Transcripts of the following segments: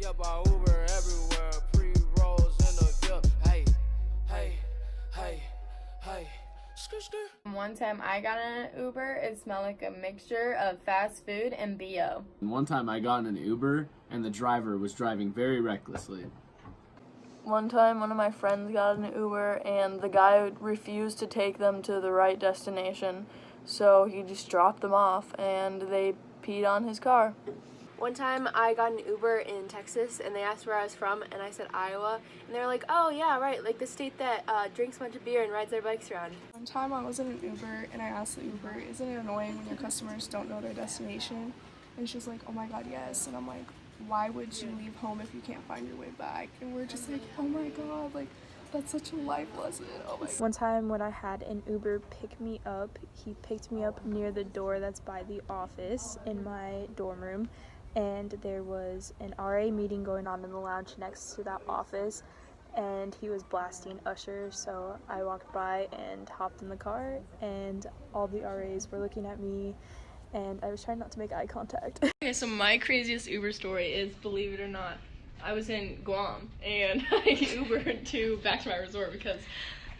Yep, I Uber everywhere, pre-rolls in the VIP. Hey, hey, hey, hey. One time I got in an Uber, it smelled like a mixture of fast food and BO. One time I got in an Uber and the driver was driving very recklessly. One time one of my friends got in an Uber and the guy refused to take them to the right destination, so he just dropped them off and they peed on his car. One time I got an Uber in Texas and they asked where I was from and I said Iowa and they're like, oh yeah, right, like the state that drinks a bunch of beer and rides their bikes around. One time I was in an Uber and I asked the Uber, isn't it annoying when your customers don't know their destination? And she's like, oh my god, yes. And I'm like, why would you leave home if you can't find your way back? And we're just like, oh my god, like that's such a life lesson. Oh my god. One time when I had an Uber pick me up, he picked me up near the door that's by the office in my dorm room. And there was an RA meeting going on in the lounge next to that office, and he was blasting Usher, so I walked by and hopped in the car, and all the RAs were looking at me, and I was trying not to make eye contact. Okay, so my craziest Uber story is, believe it or not, I was in Guam, and I Ubered back to my resort because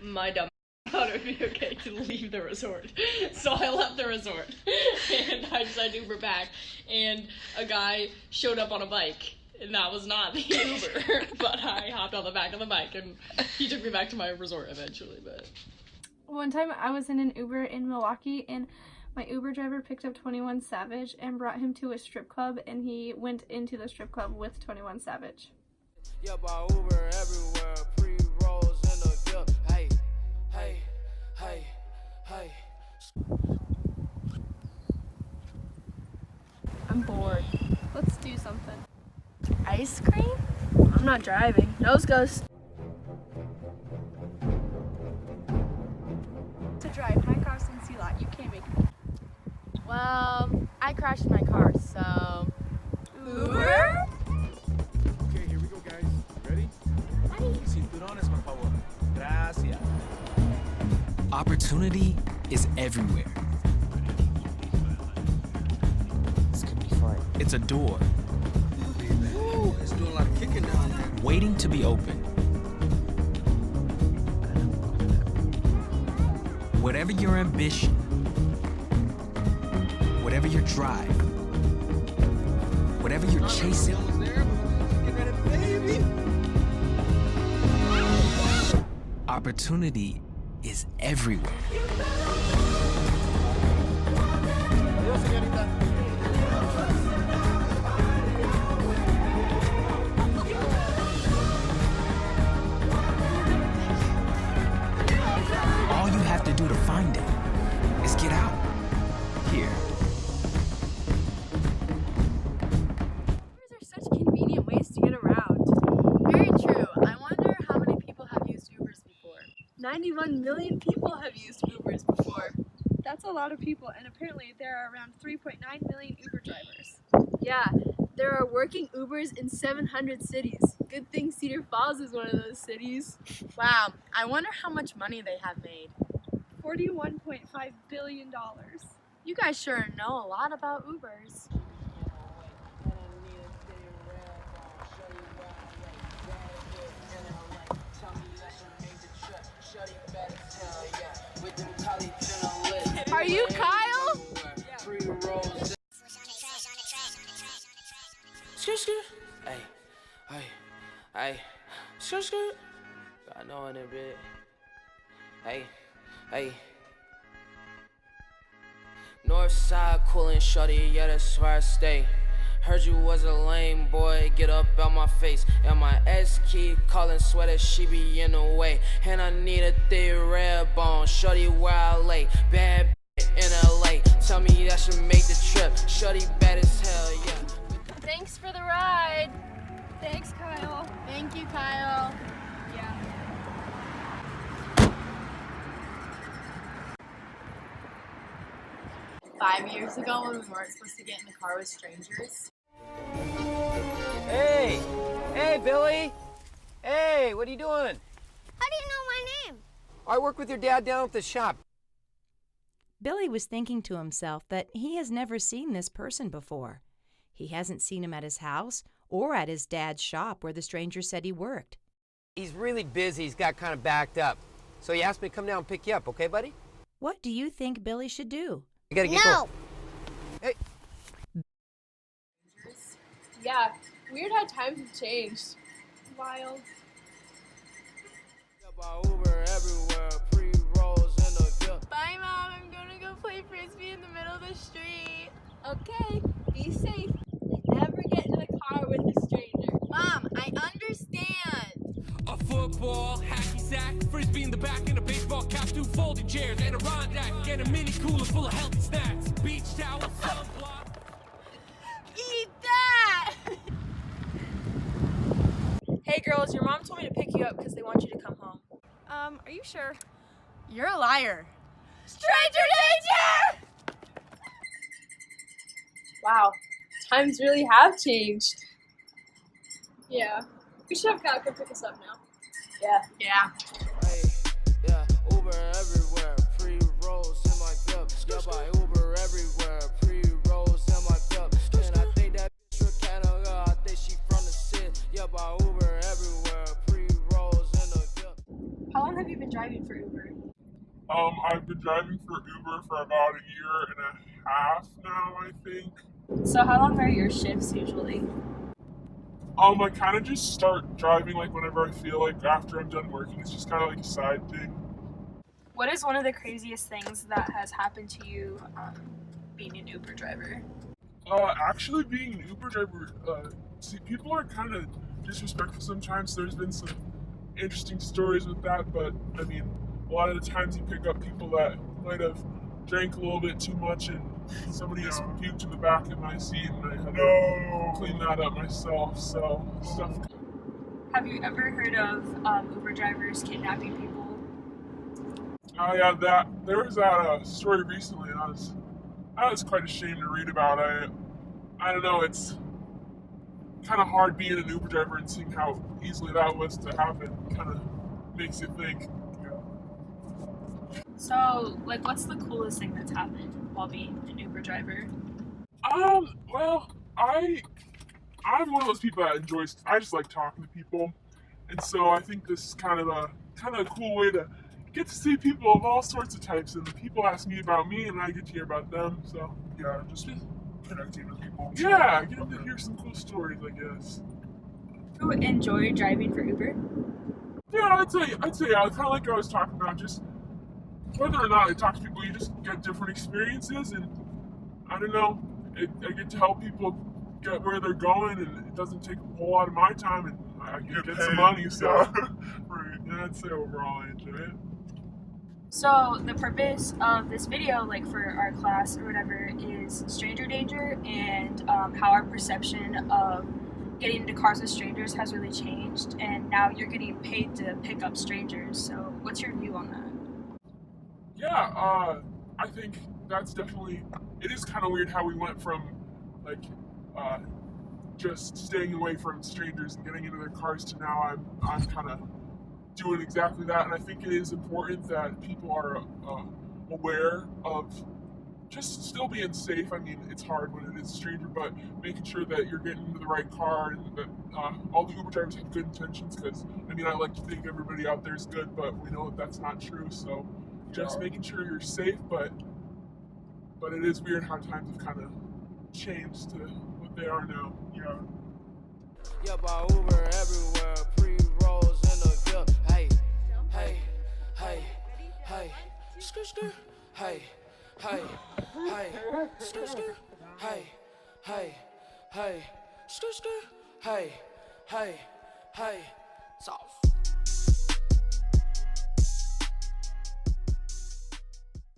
my dumb thought it would be okay to leave the resort. So I left the resort and I decided to Uber back, and a guy showed up on a bike and that was not the Uber. But I hopped on the back of the bike and he took me back to my resort eventually. But one time I was in an Uber in Milwaukee and my Uber driver picked up 21 Savage and brought him to a strip club, and he went into the strip club with 21 Savage. Yep, I Uber everywhere, pre-rolls in the VIP. Hey, hey, hey, hey. I'm bored. Let's do something. ice cream? I'm not driving. Nose goes. To drive, my car's in C-Lot, you can't make me. Well, I crashed my car, so... Uber? Okay, here we go, guys. Ready? Cinturones, por favor. Gracias. Opportunity is everywhere. This could be fun. It's a door. Ooh, it's doing a lot of kicking down there. Waiting to be open. Whatever your ambition, whatever your drive, whatever you're chasing, opportunity is everywhere. All you have to do to find it is get out. Here. Ubers are such convenient ways to get around. Very true. I wonder how many people have used Ubers before. 91 million people have used Ubers before. That's a lot of people, and apparently there are around 3.9 million Uber drivers. Yeah, there are working Ubers in 700 cities. Good thing Cedar Falls is one of those cities. Wow, I wonder how much money they have made. $41.5 billion. You guys sure know a lot about Ubers. Are you Kyle? Hey, hey, hey. I know in a bit. Hey, hey. Northside coolin' shorty, yeah, that's where I stay. Heard you was a lame boy, get up out my face. And my ex keep calling, swear that she be in the way. And I need a thick red bone, shorty where I lay. Bad in LA, tell me I should make the trip. Shorty bad as hell, yeah. Thanks for the ride. Thanks, Kyle. Thank you, Kyle. Yeah. Five years ago when we weren't supposed to get in the car with strangers. Hey! Hey, Billy! Hey, what are you doing? How do you know my name? I work with your dad down at the shop. Billy was thinking to himself that he has never seen this person before. He hasn't seen him at his house or at his dad's shop where the stranger said he worked. He's really busy. He's got kind of backed up. So he asked me to come down and pick you up, okay, buddy? What do you think Billy should do? You gotta get going. Hey. Yeah, weird how times have changed. Wild. Bye, Mom. I'm gonna go play frisbee in the middle of the street. Okay, be safe. Never get in a car with a stranger. Mom, I understand. A football, hacky sack, frisbee in the back, and a baseball cap, 2 folding chairs, and a Rondac, and a mini cooler full of healthy snacks. Beach towel, sunblock. Eat that! Hey girls, your mom told me to pick you up because they want you to come home. Are you sure? You're a liar. Stranger danger! Wow, times really have changed. Yeah, we should have Kyle come pick us up now. Yeah. Hey, yeah, Uber everywhere, pre-rolls in my cup. Yeah, by Uber everywhere, pre-rolls in my cup. And I think that bitch from Canada, I think she from the city. Yeah, by Uber everywhere, pre-rolls in the cup. How long have you been driving for Uber? I've been driving for Uber for about 1.5 years now, I think. So how long are your shifts usually? I kind of just start driving like whenever I feel like after I'm done working. It's just kind of like a side thing. What is one of the craziest things that has happened to you being an Uber driver? Actually being an Uber driver, see, people are kind of disrespectful sometimes. There's been some interesting stories with that, but I mean, a lot of the times you pick up people that might have drank a little bit too much and somebody has puked in the back of my seat and I had to clean that up myself, so stuff. Have you ever heard of Uber drivers kidnapping people? Oh yeah, there was that story recently and I was quite ashamed to read about. I don't know, it's kind of hard being an Uber driver and seeing how easily that was to happen. Kind of makes you think. So, like, what's the coolest thing that's happened while being an Uber driver? Well, I'm one of those people that I just like talking to people, and so I think this is kind of a cool way to get to see people of all sorts of types, and people ask me about me, and I get to hear about them. So yeah, just connecting with people. Yeah, get to hear some cool stories, I guess. Do you enjoy driving for Uber? Yeah, I'd say kind of like I was talking about, just whether or not I talk to people, you just get different experiences, and I don't know, I get to help people get where they're going, and it doesn't take a whole lot of my time, and I get some money, so right. Yeah, I'd say overall I enjoy it. So the purpose of this video, like for our class or whatever, is stranger danger and how our perception of getting into cars with strangers has really changed, and now you're getting paid to pick up strangers. So what's your view on that? Yeah, I think that's definitely, it is kind of weird how we went from like just staying away from strangers and getting into their cars to now I'm kind of doing exactly that. And I think it is important that people are aware of just still being safe. I mean, it's hard when it is a stranger, but making sure that you're getting into the right car and that all the Uber drivers have good intentions, because I mean, I like to think everybody out there is good, but we know that that's not true. So just making sure you're safe, but it is weird how times have kind of changed to what they are now. Yeah. Yeah, by Uber everywhere, pre-rolls in the cup. Hey, hey, hey, hey, skr skr. Hey, hey, hey, skr skr. Hey, hey, hey, skr skr. Hey, hey, hey, soft.